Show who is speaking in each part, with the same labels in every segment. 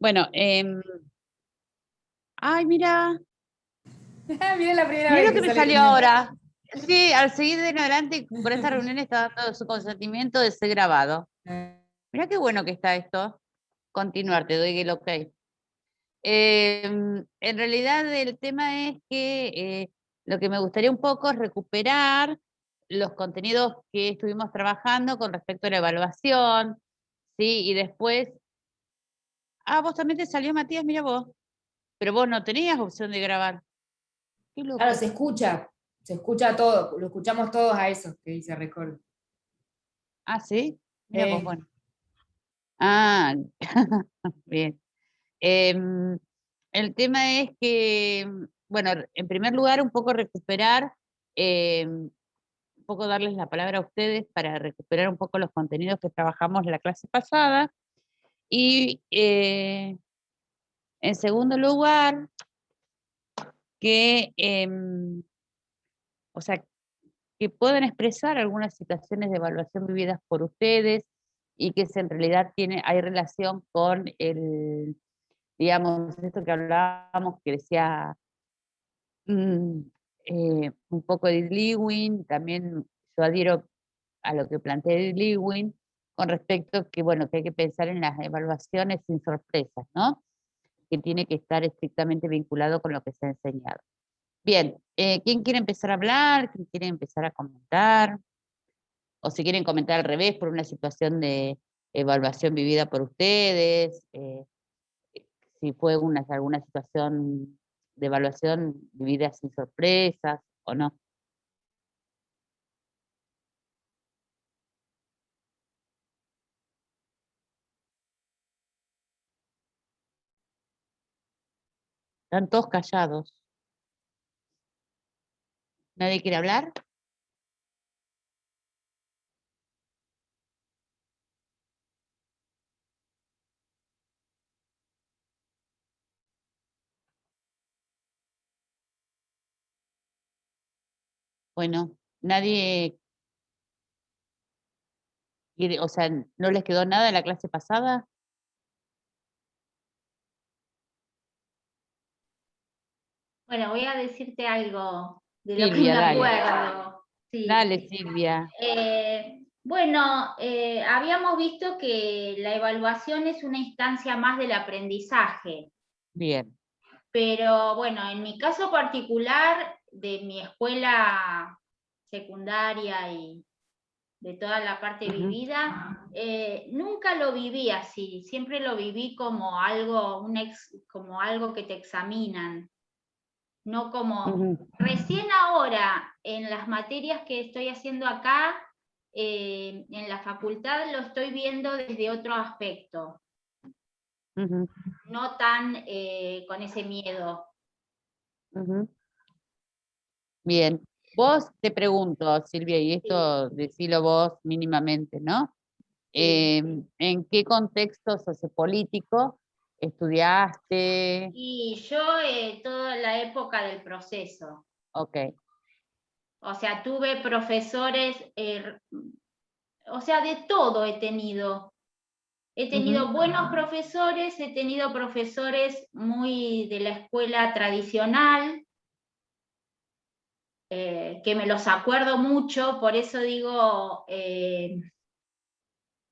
Speaker 1: Bueno, ay, mira,
Speaker 2: Mira la primera
Speaker 1: mira
Speaker 2: vez
Speaker 1: lo que
Speaker 2: que
Speaker 1: me
Speaker 2: sale
Speaker 1: salió
Speaker 2: tu nombre.
Speaker 1: ahora. Sí, al seguir de en adelante por esta reunión está dando su consentimiento de ser grabado. Mira qué bueno que está esto. Continuar, te doy el ok. En realidad el tema es que lo que me gustaría un poco es recuperar los contenidos que estuvimos trabajando con respecto a la evaluación, ¿sí? Y después, vos también te salió, Matías, mira vos, pero vos no tenías opción de grabar. Qué
Speaker 2: Claro,
Speaker 1: loco.
Speaker 2: se escucha todo, lo escuchamos todos a eso que dice record.
Speaker 1: Ah, sí, mira vos, bueno. Ah, bien. El tema es que, bueno, en primer lugar, un poco recuperar, un poco darles la palabra a ustedes para recuperar un poco los contenidos que trabajamos la clase pasada. Y en segundo lugar, que, o sea, que puedan expresar algunas situaciones de evaluación vividas por ustedes y que en realidad hay relación con digamos, esto que hablábamos, que decía un poco de Lewin, también yo adhiero a lo que plantea Lewin con respecto que, bueno, que hay que pensar en las evaluaciones sin sorpresas, ¿no? Que tiene que estar estrictamente vinculado con lo que se ha enseñado. Bien, ¿quién quiere empezar a hablar? ¿Quién quiere empezar a comentar? O si quieren comentar al revés por una situación de evaluación vivida por ustedes, si fue alguna situación de evaluación vivida sin sorpresas o no. Están todos callados. ¿Nadie quiere hablar? Bueno, nadie quiere, o sea, ¿no les quedó nada de la clase pasada?
Speaker 3: Bueno, voy a decirte algo de lo que
Speaker 1: Silvia,
Speaker 3: me
Speaker 1: dale.
Speaker 3: acuerdo. Sí.
Speaker 1: Dale, Silvia.
Speaker 3: Bueno, habíamos visto que la evaluación es una instancia más del aprendizaje,
Speaker 1: Bien.
Speaker 3: pero bueno, en mi caso particular de mi escuela secundaria y de toda la parte vivida, nunca lo viví así, siempre lo viví como algo, como algo que te examinan. No como recién ahora en las materias que estoy haciendo acá, en la facultad lo estoy viendo desde otro aspecto, no tan con ese miedo.
Speaker 1: Bien. Vos te pregunto, Silvia, y esto decilo vos mínimamente, ¿no? ¿En qué contexto sociopolítico estudiaste?
Speaker 3: Y yo toda la época del proceso.
Speaker 1: Ok.
Speaker 3: O sea, tuve profesores, o sea, de todo he tenido. He tenido buenos profesores, he tenido profesores muy de la escuela tradicional, que me los acuerdo mucho, por eso digo,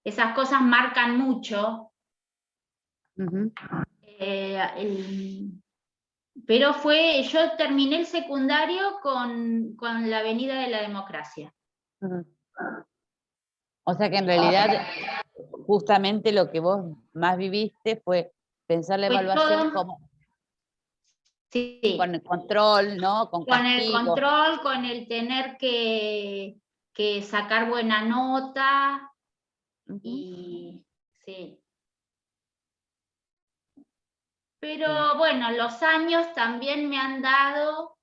Speaker 3: esas cosas marcan mucho. Pero yo terminé el secundario con la Avenida de la Democracia.
Speaker 1: O sea que en realidad justamente lo que vos más viviste fue pensar la evaluación como con el control, ¿no? Con
Speaker 3: el
Speaker 1: castigo.
Speaker 3: control, con el tener que sacar buena nota. Y sí. Pero bueno, los años también me han dado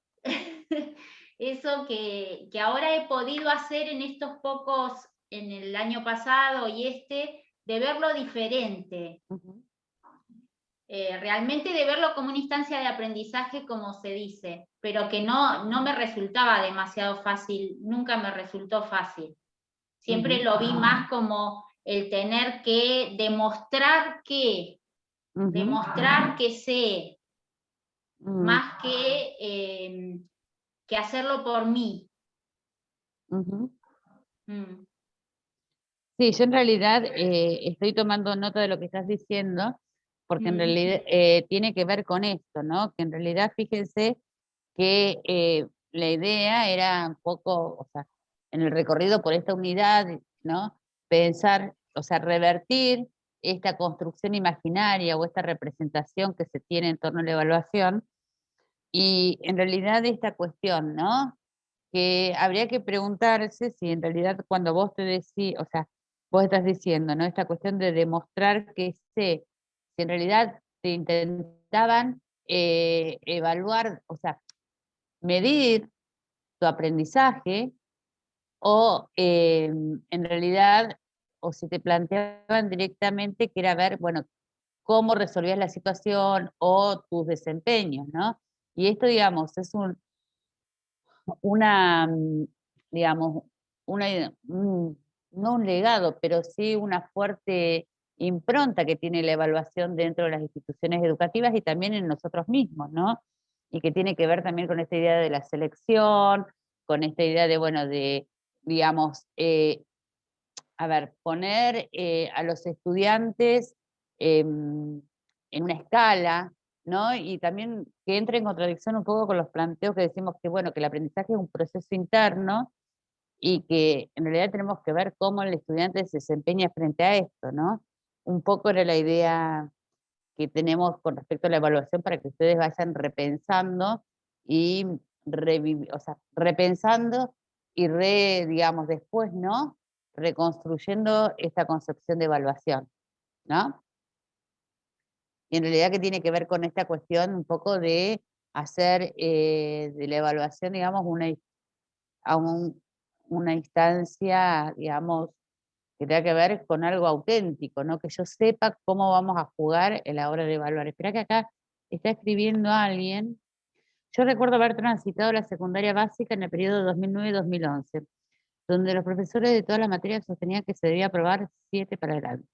Speaker 3: eso que ahora he podido hacer en estos pocos, en el año pasado y de verlo diferente. Realmente de verlo como una instancia de aprendizaje, como se dice, pero que no me resultaba demasiado fácil, nunca me resultó fácil. Siempre lo vi más como el tener que demostrar que,
Speaker 1: Ujú,
Speaker 3: demostrar que sé,
Speaker 1: mm,
Speaker 3: más que hacerlo por mí.
Speaker 1: ujú.
Speaker 3: Mm,
Speaker 1: Sí, yo en realidad estoy tomando nota de lo que estás diciendo, porque en
Speaker 3: mm,
Speaker 1: realidad tiene que ver con esto, ¿no? Que en realidad fíjense que la idea era un poco, o sea, en el recorrido por esta unidad, ¿no? Pensar, o sea, revertir esta construcción imaginaria o esta representación que se tiene en torno a la evaluación y en realidad esta cuestión, ¿no? Que habría que preguntarse si en realidad cuando vos te decís, o sea, vos estás diciendo, ¿no? Esta cuestión de demostrar que sé, si en realidad te intentaban evaluar, o sea, medir tu aprendizaje o en realidad, o si te planteaban directamente que era ver, bueno, cómo resolvías la situación o tus desempeños, ¿no? Y esto, digamos, es una, digamos, no un legado, pero sí una fuerte impronta que tiene la evaluación dentro de las instituciones educativas y también en nosotros mismos, ¿no? Y que tiene que ver también con esta idea de la selección, con esta idea de, bueno, de, digamos, a ver, poner a los estudiantes en una escala, ¿no? Y también que entre en contradicción un poco con los planteos que decimos que, bueno, que el aprendizaje es un proceso interno y que en realidad tenemos que ver cómo el estudiante se desempeña frente a esto, ¿no? Un poco era la idea que tenemos con respecto a la evaluación para que ustedes vayan repensando y o sea, repensando y digamos, después, ¿no? Reconstruyendo esta concepción de evaluación, ¿no? Y en realidad que tiene que ver con esta cuestión un poco de hacer de la evaluación, digamos, una instancia, digamos, que tenga que ver con algo auténtico, ¿no? Que yo sepa cómo vamos a jugar en la hora de evaluar. Espera que acá está escribiendo alguien. Yo recuerdo haber transitado la secundaria básica en el periodo 2009-2011, donde los profesores de todas las materias sostenían que se debía aprobar 7 para adelante,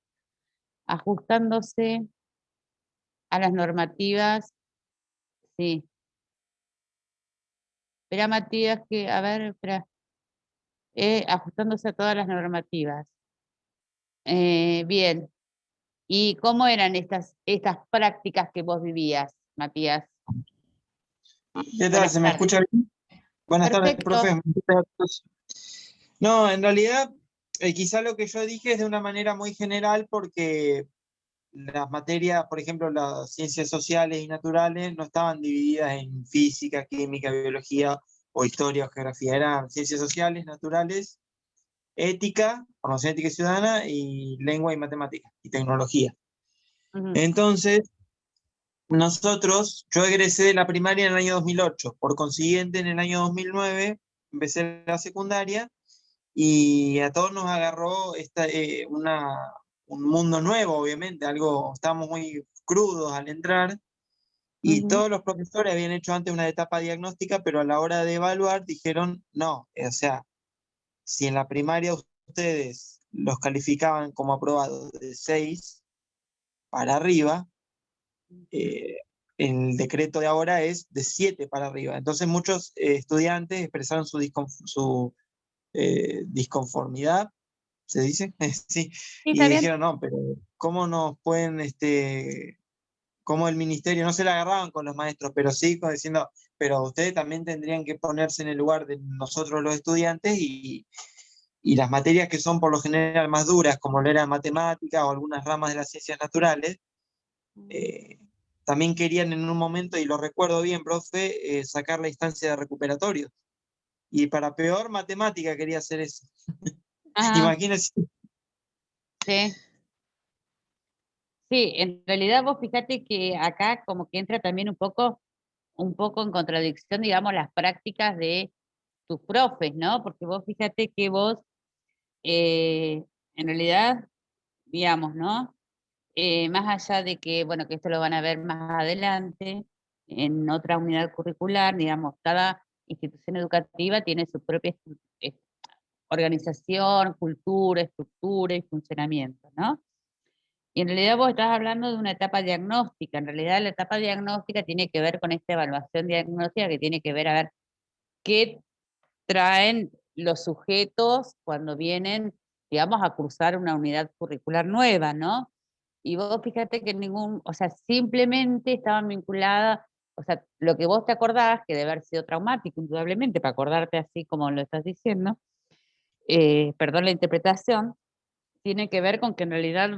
Speaker 1: ajustándose a las normativas, sí. Espera, Matías, que, a ver, espera, ajustándose a todas las normativas. Bien. ¿Y cómo eran estas prácticas que vos vivías, Matías?
Speaker 4: ¿Qué tal?
Speaker 1: Buenas
Speaker 4: ¿Se me
Speaker 1: tardes.
Speaker 4: escucha bien? Buenas tardes,
Speaker 1: Perfecto.
Speaker 4: profe. No, en realidad, quizá lo que yo dije es de una manera muy general porque las materias, por ejemplo, las ciencias sociales y naturales, no estaban divididas en física, química, biología o historia o geografía. Eran ciencias sociales, naturales, ética, formación ética y ciudadana, y lengua y matemática y tecnología.
Speaker 1: Ujú,
Speaker 4: Entonces, yo egresé de la primaria en el año 2008, por consiguiente en el año 2009 empecé la secundaria y a todos nos agarró un mundo nuevo, obviamente, estábamos muy crudos al entrar y
Speaker 1: ujú,
Speaker 4: todos los profesores habían hecho antes una etapa diagnóstica, pero a la hora de evaluar dijeron, no, o sea, si en la primaria ustedes los calificaban como aprobados de 6 para arriba, eh, el decreto de ahora es de 7 para arriba. Entonces muchos estudiantes expresaron su disconformidad, ¿se dice? Sí,
Speaker 1: sí,
Speaker 4: y
Speaker 1: está bien.
Speaker 4: dijeron, no, pero ¿cómo nos pueden, cómo el ministerio, no se la agarraban con los maestros, pero sí diciendo, pero ustedes también tendrían que ponerse en el lugar de nosotros los estudiantes y las materias que son por lo general más duras, como lo era matemática o algunas ramas de las ciencias naturales, eh, también querían en un momento, y lo recuerdo bien, profe, sacar la instancia de recuperatorio. Y para peor, matemática quería hacer eso.
Speaker 1: Ajá,
Speaker 4: Imagínense.
Speaker 1: sí. Sí, en realidad vos fíjate que acá como que entra también un poco en contradicción, digamos, las prácticas de tus profes, ¿no? Porque vos fíjate que vos, en realidad, digamos, ¿no? Más allá de que, bueno, que esto lo van a ver más adelante, en otra unidad curricular, digamos, cada institución educativa tiene su propia eh, organización, cultura, estructura y funcionamiento, ¿no? Y en realidad vos estás hablando de una etapa diagnóstica. En realidad la etapa diagnóstica tiene que ver con esta evaluación diagnóstica que tiene que ver a ver qué traen los sujetos cuando vienen, digamos, a cursar una unidad curricular nueva, ¿no? Y vos fíjate que o sea, simplemente estaban vinculadas, o sea, lo que vos te acordás, que debe haber sido traumático, indudablemente, para acordarte así como lo estás diciendo, perdón la interpretación, tiene que ver con que en realidad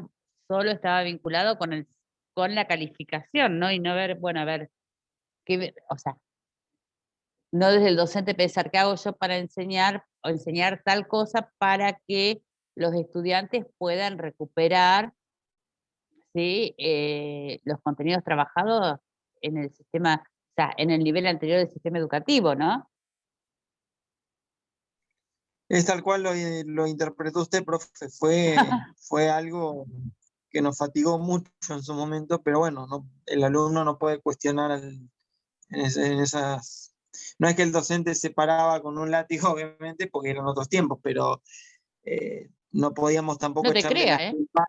Speaker 1: solo estaba vinculado con la calificación, ¿no? Y no ver, bueno, a ver, o sea, no desde el docente pensar qué hago yo para enseñar o enseñar tal cosa para que los estudiantes puedan recuperar, ¿sí? Los contenidos trabajados en el sistema, o sea, en el nivel anterior del sistema educativo, ¿no?
Speaker 4: Es tal cual lo interpretó usted, profe. Fue algo que nos fatigó mucho en su momento, pero bueno, el alumno no puede cuestionar en esas... No es que el docente se paraba con un látigo, obviamente, porque eran otros tiempos, pero no podíamos tampoco
Speaker 1: No te
Speaker 4: echarle la
Speaker 1: creas, ¿eh?
Speaker 4: culpa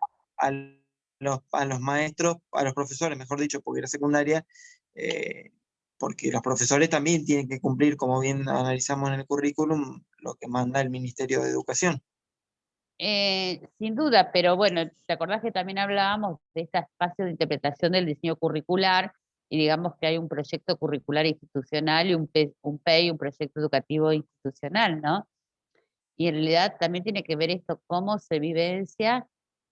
Speaker 4: a los maestros, a los profesores, mejor dicho, porque era secundaria, porque los profesores también tienen que cumplir, como bien analizamos en el currículum, lo que manda el Ministerio de Educación.
Speaker 1: Sin duda, pero bueno, ¿te acordás que también hablábamos de este espacio de interpretación del diseño curricular? Y digamos que hay un proyecto curricular institucional y un PEI, un proyecto educativo institucional, ¿no? Y en realidad también tiene que ver esto, cómo se vivencia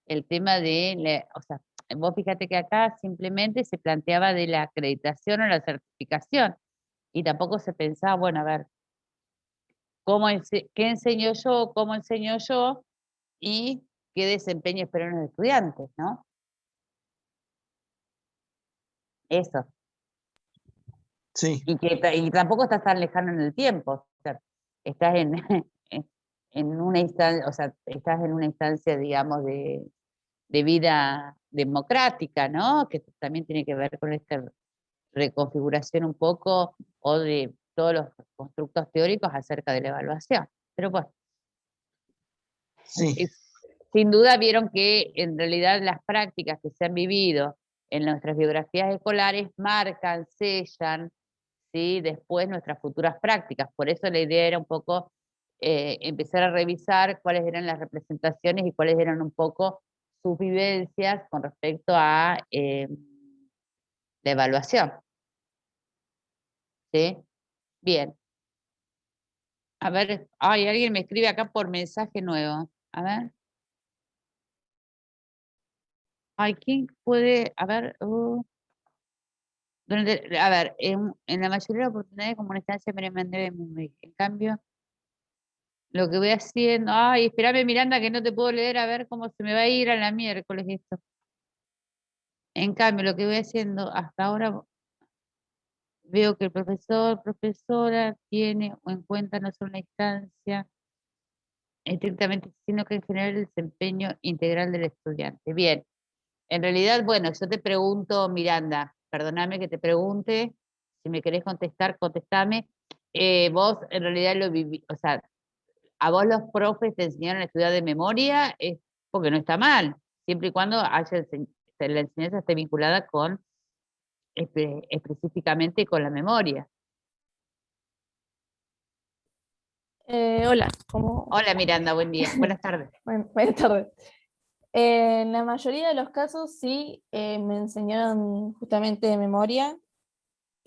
Speaker 1: el tema o sea, vos fíjate que acá simplemente se planteaba de la acreditación o la certificación, y tampoco se pensaba, bueno, a ver, ¿qué enseño yo? ¿Cómo enseño yo? Y qué desempeño esperan los estudiantes, ¿no? Eso.
Speaker 4: Sí,
Speaker 1: Y tampoco estás tan lejano en el tiempo. O sea, estás en una instancia, o sea, estás en una instancia, digamos, de vida democrática, ¿no? Que también tiene que ver con esta reconfiguración un poco o de todos los constructos teóricos acerca de la evaluación. Pero bueno,
Speaker 4: sí.
Speaker 1: sin duda vieron que en realidad las prácticas que se han vivido en nuestras biografías escolares marcan, sellan, ¿sí? Después nuestras futuras prácticas. Por eso la idea era un poco empezar a revisar cuáles eran las representaciones y cuáles eran un poco sus vivencias con respecto a la evaluación. ¿Sí? Bien. A ver, ay, alguien me escribe acá por mensaje nuevo. A ver. Ay, ¿quién puede? A ver. A ver, en la mayoría de las oportunidades como una instancia meramente en cambio, lo que voy haciendo, ay, espérame Miranda que no te puedo leer, a ver cómo se me va a ir a la miércoles esto. En cambio, lo que voy haciendo hasta ahora, veo que el profesor, profesora, tiene en cuenta no solo una instancia estrictamente, sino que en general el desempeño integral del estudiante. Bien, en realidad, bueno, yo te pregunto, Miranda, perdóname que te pregunte, si me querés contestar, contestame. Vos en realidad lo viví, o sea, a vos los profes te enseñaron a estudiar de memoria, es porque no está mal, siempre y cuando la enseñanza esté vinculada con específicamente con la memoria.
Speaker 5: Hola, ¿cómo?
Speaker 1: Hola Miranda, buen día, buenas tardes.
Speaker 5: Buenas tardes. En la mayoría de los casos sí me enseñaron justamente de memoria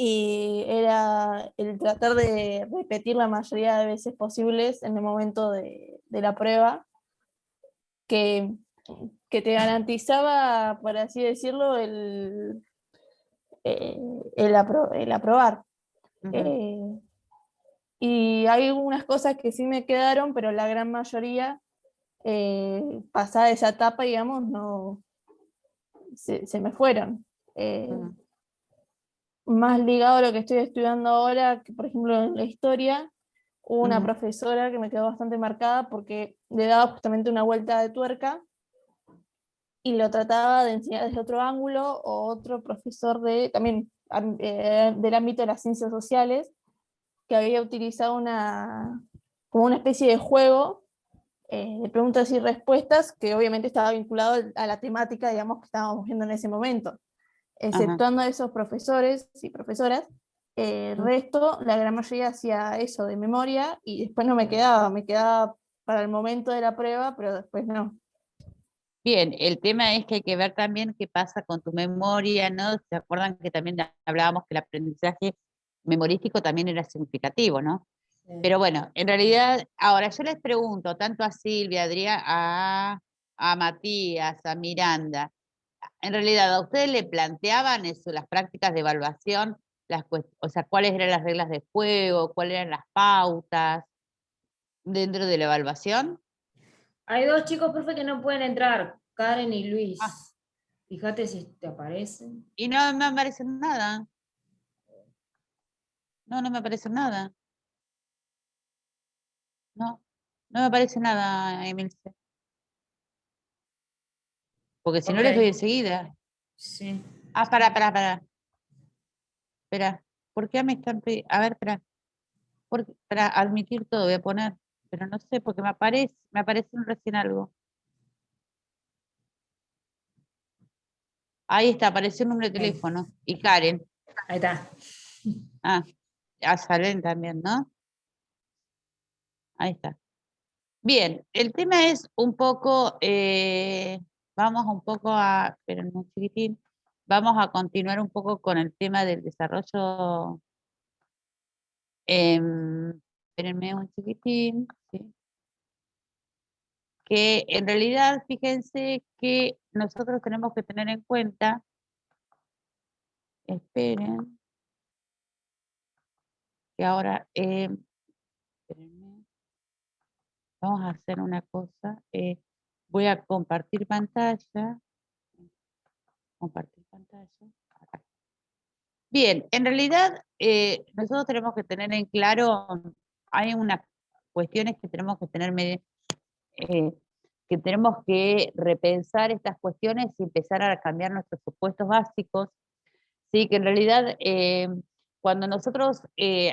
Speaker 5: y era el tratar de repetir la mayoría de veces posibles en el momento de la prueba que, que te garantizaba, por así decirlo, el aprobar.
Speaker 1: Ujú.
Speaker 5: Y hay algunas cosas que sí me quedaron, pero la gran mayoría, pasada esa etapa, digamos, no se me fueron.
Speaker 1: Ujú.
Speaker 5: Más ligado a lo que estoy estudiando ahora, que por ejemplo en la historia, hubo una
Speaker 1: Ujú.
Speaker 5: profesora que me quedó bastante marcada porque le daba justamente una vuelta de tuerca y lo trataba de enseñar desde otro ángulo, o otro profesor también del ámbito de las ciencias sociales, que había utilizado como una especie de juego de preguntas y respuestas, que obviamente estaba vinculado a la temática, digamos, que estábamos viendo en ese momento. Exceptuando a esos profesores y profesoras, el resto, la gran mayoría hacía eso de memoria y después no me quedaba para el momento de la prueba, pero después no.
Speaker 1: Bien, el tema es que hay que ver también qué pasa con tu memoria, ¿no? ¿Se acuerdan que también hablábamos que el aprendizaje memorístico también era significativo, ¿no? Pero bueno, en realidad, ahora yo les pregunto, tanto a Silvia, a Adrián, a Matías, a Miranda, en realidad, ¿a ustedes le planteaban eso, las prácticas de evaluación, o sea, cuáles eran las reglas de juego, cuáles eran las pautas dentro de la evaluación?
Speaker 2: Hay dos chicos, profe, que no pueden entrar, Karen y Luis.
Speaker 1: Ah.
Speaker 2: Fíjate si te aparecen.
Speaker 1: Y no me aparece nada. No, no me aparece nada. No, no me aparece nada, Emilce. Porque si no les
Speaker 2: Ok.
Speaker 1: doy enseguida.
Speaker 2: Sí.
Speaker 1: Ah, para. Espera, ¿por qué me están pidiendo? A ver, espera. Para admitir todo voy a poner, pero no sé, porque me aparece recién algo. Ahí está, apareció el número de teléfono. Y Karen.
Speaker 2: Ahí está.
Speaker 1: Ah, a Salén también, ¿no? Ahí está. Bien, el tema es un poco, vamos un poco a, esperen un chiquitín, vamos a continuar un poco con el tema del desarrollo. Espérenme un chiquitín, ¿sí? Que en realidad, fíjense que nosotros tenemos que tener en cuenta, esperen, que ahora, espérenme, vamos a hacer una cosa, voy a compartir pantalla, acá. Bien, en realidad nosotros tenemos que tener en claro, hay unas cuestiones que tenemos que tener que tenemos que repensar estas cuestiones y empezar a cambiar nuestros supuestos básicos, ¿sí? Que en realidad cuando nosotros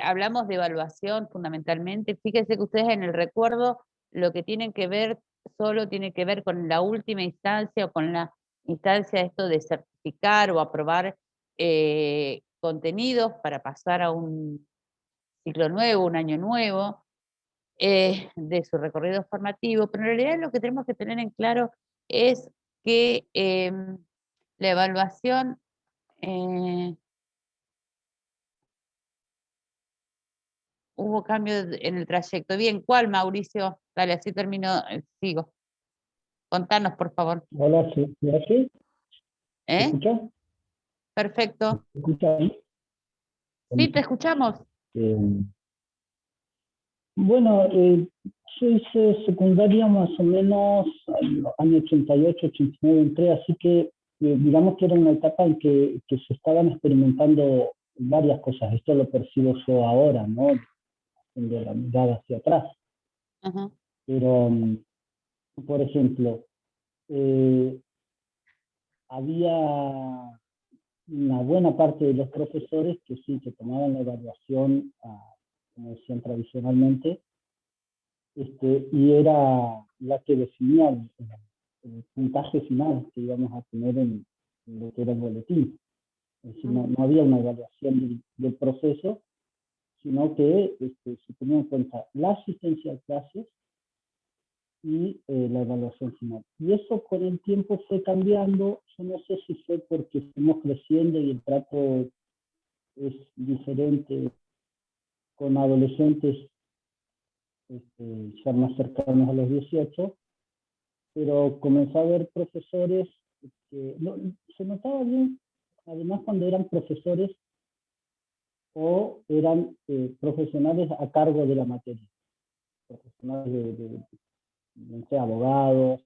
Speaker 1: hablamos de evaluación fundamentalmente, fíjense que ustedes en el recuerdo lo que tienen que ver solo tiene que ver con la última instancia o con la instancia de esto de certificar o aprobar contenidos para pasar a un ciclo nuevo, un año nuevo, de su recorrido formativo, pero en realidad lo que tenemos que tener en claro es que la evaluación hubo cambios en el trayecto. Bien, ¿cuál, Mauricio? Dale, así termino, sigo. Contanos, por favor.
Speaker 6: Hola, ¿sí? ¿Me oye? ¿Me
Speaker 1: ¿Eh?
Speaker 6: escucha?
Speaker 1: Perfecto.
Speaker 6: ¿Me escucha ahí?
Speaker 1: Sí, te escuchamos.
Speaker 6: Eh, bueno, yo hice secundaria más o menos en los años 88, 89 entré, así que digamos que era una etapa en que se estaban experimentando varias cosas. Esto lo percibo yo ahora, ¿no? De la mirada hacia atrás.
Speaker 1: Ajá.
Speaker 6: Pero, por ejemplo, había una buena parte de los profesores que sí, que tomaban la evaluación, como decían tradicionalmente, y era la que definía el puntaje final que íbamos a tener en lo que era el boletín. Es decir, no había una evaluación del proceso, sino que se tenía en cuenta la asistencia a clases y la evaluación final. Y eso con el tiempo fue cambiando. Yo no sé si fue porque fuimos creciendo y el trato es diferente con adolescentes ya más cercanos a los 18, pero comencé a ver profesores que se notaba bien, además cuando eran profesores o eran profesionales a cargo de la materia, profesionales no sé, abogados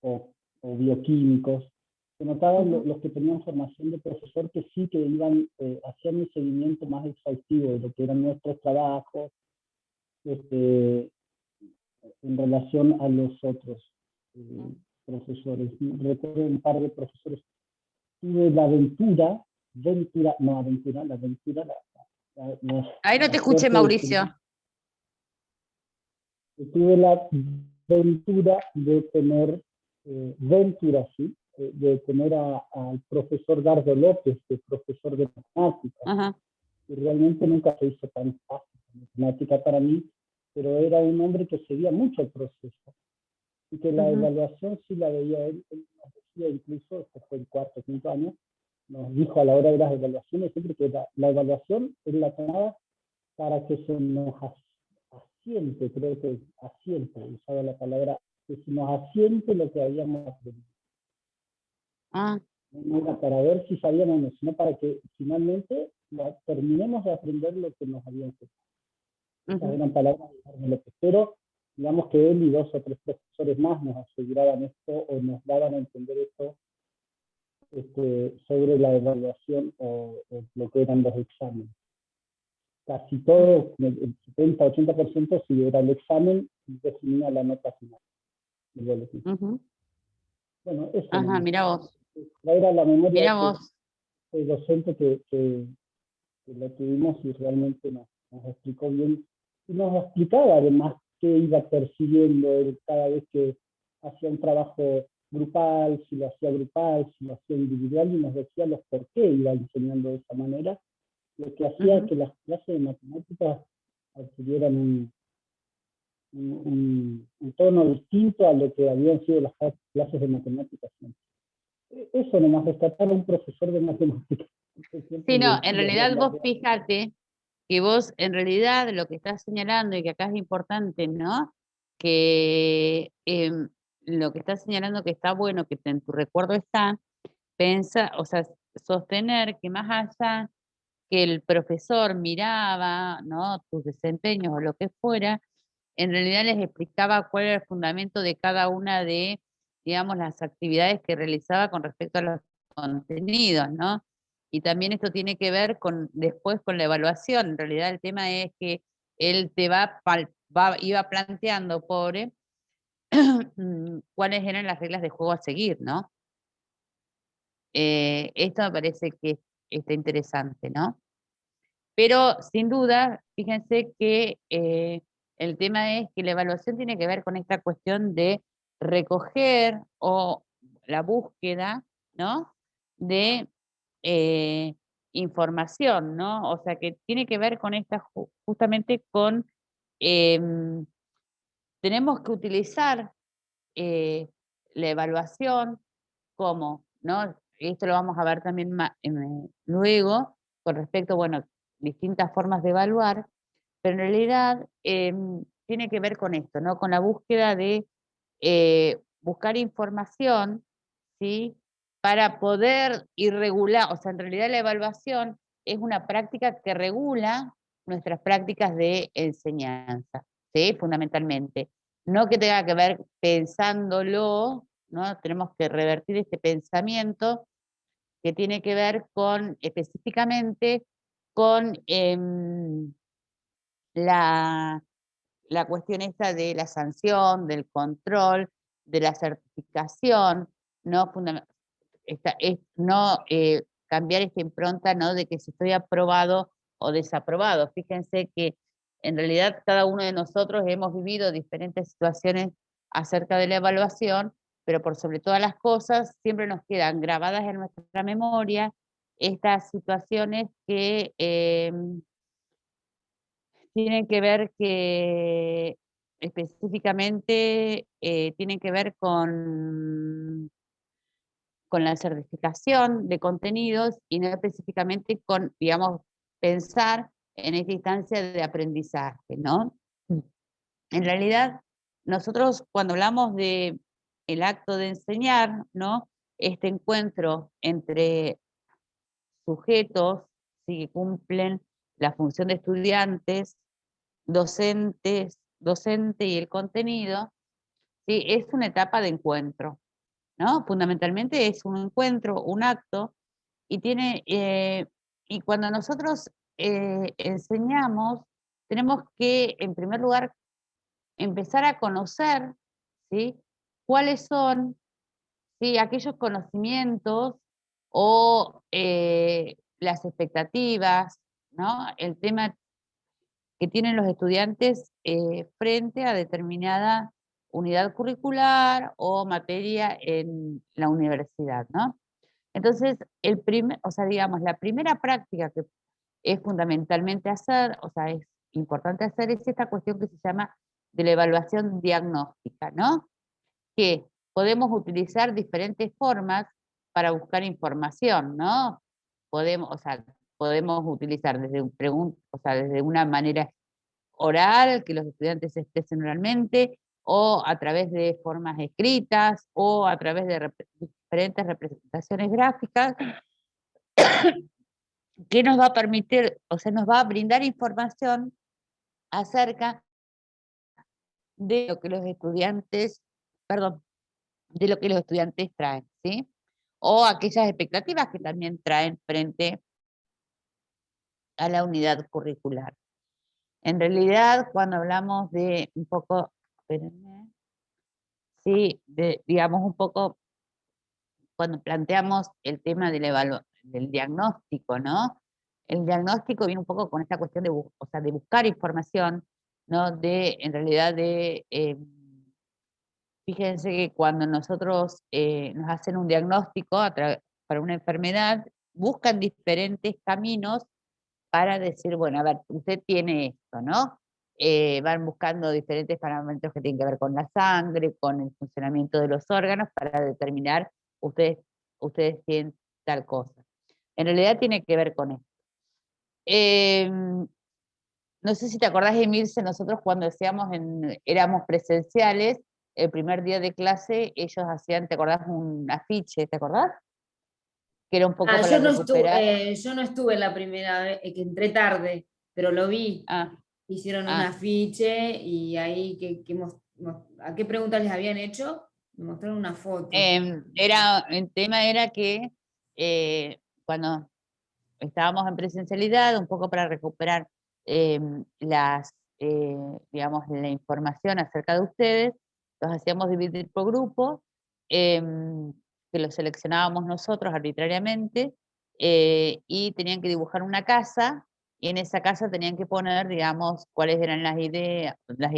Speaker 6: o bioquímicos. Se notaban los que tenían formación de profesor que sí que iban, hacían un seguimiento más exhaustivo de lo que eran nuestros trabajos, en relación a los otros profesores. Recuerdo un par de profesores. Tuve la aventura,
Speaker 1: Ahí no te escuché, Mauricio.
Speaker 6: tuve la ventura de tener, sí, de tener al profesor Dardo López, que es profesor de matemáticas.
Speaker 1: Ajá.
Speaker 6: Y realmente nunca se hizo tan fácil la matemática para mí, pero era un hombre que seguía mucho el proceso. Y que la evaluación sí la veía él nos decía incluso, esto fue el cuarto o quinto año, nos dijo a la hora de las evaluaciones siempre que la evaluación es la tomada para que se nos asiente, creo que asiente, usaba la palabra, que se nos asiente lo que habíamos aprendido.
Speaker 1: Ah,
Speaker 6: No era para ver si sabíamos o no, sino para que finalmente terminemos de aprender lo que nos habían hecho. Esas eran palabras de López. Pero digamos que él y 2 o 3 profesores más nos aseguraban esto o nos daban a entender esto sobre la evaluación o lo que eran los exámenes. Casi todo, el 70-80%, si era el examen, definía la nota final del boletín. Bueno, eso.
Speaker 1: Ajá, mira vos.
Speaker 6: Traer a la memoria
Speaker 1: Mira vos.
Speaker 6: el docente que lo tuvimos y realmente nos explicó bien. Y nos explicaba además qué iba persiguiendo él cada vez que hacía un trabajo grupal, si lo hacía grupal, si lo hacía individual, y nos decía los por qué iba enseñando de esa manera, lo que hacía que las clases de matemáticas adquirieran un tono distinto a lo que habían sido las clases de matemáticas. Eso nomás, rescatar a un profesor de matemáticas.
Speaker 1: Sí, no, en realidad vos fíjate que vos en realidad lo que estás señalando y que acá es importante, ¿no? Que lo que estás señalando que está bueno, que en tu recuerdo está, o sea, sostener que más allá que el profesor miraba, ¿no? Tus desempeños o lo que fuera, en realidad les explicaba cuál era el fundamento de cada una de, digamos, las actividades que realizaba con respecto a los contenidos, ¿no? Y también esto tiene que ver después con la evaluación. En realidad el tema es que él te iba planteando, pobre, cuáles eran las reglas de juego a seguir, ¿no? Esto me parece que está interesante, ¿no? Pero sin duda, fíjense que el tema es que la evaluación tiene que ver con esta cuestión de recoger o la búsqueda, ¿no? De información, ¿no? O sea, que tiene que ver con justamente con, tenemos que utilizar la evaluación como, ¿no? Esto lo vamos a ver también luego, con respecto, bueno, distintas formas de evaluar, pero en realidad tiene que ver con esto, ¿no? Con la búsqueda de buscar información, ¿sí? Para poder ir regular, o sea, en realidad la evaluación es una práctica que regula nuestras prácticas de enseñanza, ¿sí? Fundamentalmente. No que tenga que ver pensándolo, ¿no? Tenemos que revertir este pensamiento que tiene que ver con, específicamente, con la cuestión esta de la sanción, del control, de la certificación, no, no cambiar esta impronta, ¿no? De que si estoy aprobado o desaprobado. Fíjense que en realidad cada uno de nosotros hemos vivido diferentes situaciones acerca de la evaluación, pero por sobre todas las cosas siempre nos quedan grabadas en nuestra memoria estas situaciones que tienen que ver que específicamente tienen que ver con la certificación de contenidos y no específicamente con, digamos, pensar en esta instancia de aprendizaje, ¿no? En realidad, nosotros cuando hablamos de el acto de enseñar, ¿no? Este encuentro entre sujetos, ¿sí? Que cumplen la función de estudiantes, docente y el contenido, ¿sí? Es una etapa de encuentro, ¿no? Fundamentalmente es un encuentro, un acto, y y cuando nosotros enseñamos, tenemos que, en primer lugar, empezar a conocer, ¿sí? Cuáles son, ¿sí? Aquellos conocimientos o las expectativas, ¿no? El tema que tienen los estudiantes frente a determinada unidad curricular o materia en la universidad, ¿no? Entonces, o sea, digamos, la primera práctica que es fundamentalmente hacer, o sea, es importante hacer, es esta cuestión que se llama de la evaluación diagnóstica, ¿no? Que podemos utilizar diferentes formas para buscar información, ¿no? Podemos utilizar desde desde una manera oral, que los estudiantes se expresen oralmente, o a través de formas escritas, o a través de diferentes representaciones gráficas, que nos va a permitir, o sea, nos va a brindar información acerca de lo que los estudiantes, perdón, de lo que los estudiantes traen, ¿sí? O aquellas expectativas que también traen frente a la unidad curricular. En realidad, cuando hablamos de un poco, espérenme, sí, digamos un poco, cuando planteamos el tema del diagnóstico, ¿no? El diagnóstico viene un poco con esta cuestión de buscar información, ¿no? En realidad, fíjense que cuando nosotros nos hacen un diagnóstico para una enfermedad, buscan diferentes caminos para decir, bueno, a ver, usted tiene esto, ¿no? Van buscando diferentes parámetros que tienen que ver con la sangre, con el funcionamiento de los órganos, para determinar, ustedes tienen tal cosa. En realidad tiene que ver con esto. No sé si te acordás, Emilce, nosotros cuando éramos presenciales, el primer día de clase, ellos hacían, ¿te acordás? Un afiche, ¿te acordás? Que era un poco para recuperar.
Speaker 2: Yo no estuve la primera vez, que entré tarde, pero lo vi.
Speaker 1: Ah,
Speaker 2: Hicieron un
Speaker 1: ah.
Speaker 2: afiche y ahí ¿a qué preguntas les habían hecho? Me mostraron una foto.
Speaker 1: El tema era que cuando estábamos en presencialidad, un poco para recuperar digamos, la información acerca de ustedes, los hacíamos dividir por grupos, que los seleccionábamos nosotros arbitrariamente, y tenían que dibujar una casa, y en esa casa tenían que poner, digamos, cuáles eran las ideas, los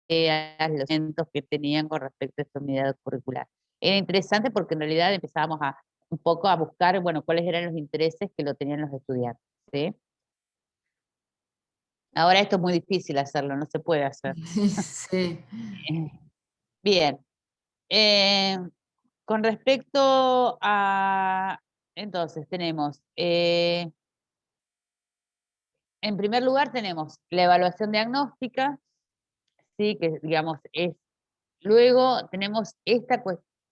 Speaker 1: elementos que tenían con respecto a esta unidad curricular. Era interesante porque en realidad empezábamos un poco a buscar, bueno, cuáles eran los intereses que lo tenían los estudiantes, ¿sí? Ahora esto es muy difícil hacerlo, no se puede hacer.
Speaker 2: Sí.
Speaker 1: Bien. Con respecto a, entonces, tenemos, en primer lugar tenemos la evaluación diagnóstica, ¿sí? Que digamos es, luego tenemos esta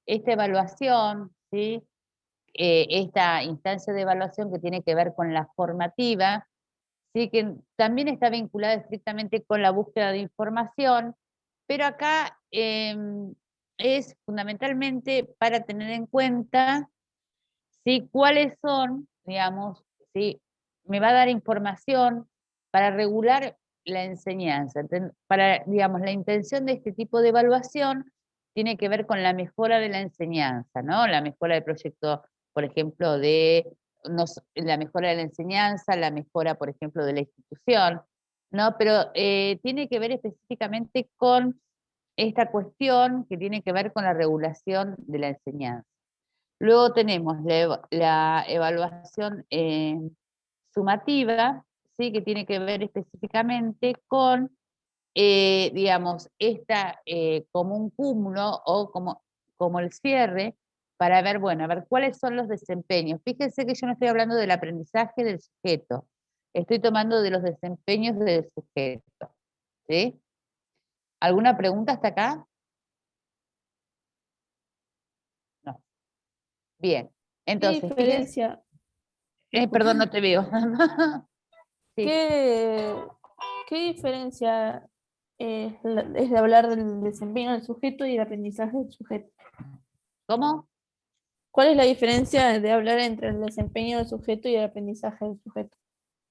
Speaker 1: evaluación, ¿sí? Esta instancia de evaluación que tiene que ver con la formativa, ¿sí? Que también está vinculada estrictamente con la búsqueda de información, pero acá es fundamentalmente para tener en cuenta, ¿sí? Cuáles son, digamos, ¿sí? Me va a dar información para regular la enseñanza. Digamos, la intención de este tipo de evaluación tiene que ver con la mejora de la enseñanza, ¿no? La mejora del proyecto, por ejemplo, la mejora de la enseñanza, la mejora, por ejemplo, de la institución, ¿no? Pero tiene que ver específicamente con esta cuestión que tiene que ver con la regulación de la enseñanza. Luego tenemos la evaluación sumativa, ¿sí? Que tiene que ver específicamente con, digamos, como un cúmulo o como el cierre, para ver, bueno, a ver cuáles son los desempeños. Fíjense que yo no estoy hablando del aprendizaje del sujeto, estoy tomando de los desempeños del sujeto, ¿sí? ¿Alguna pregunta hasta acá? No. Bien,
Speaker 5: ¿Qué
Speaker 1: entonces, fíjense,
Speaker 5: diferencia?
Speaker 1: perdón, no te veo. Sí.
Speaker 5: ¿Qué diferencia es de hablar del desempeño del sujeto y el aprendizaje del sujeto?
Speaker 1: ¿Cómo?
Speaker 5: ¿Cuál es la diferencia de hablar entre el desempeño del sujeto y el aprendizaje del sujeto?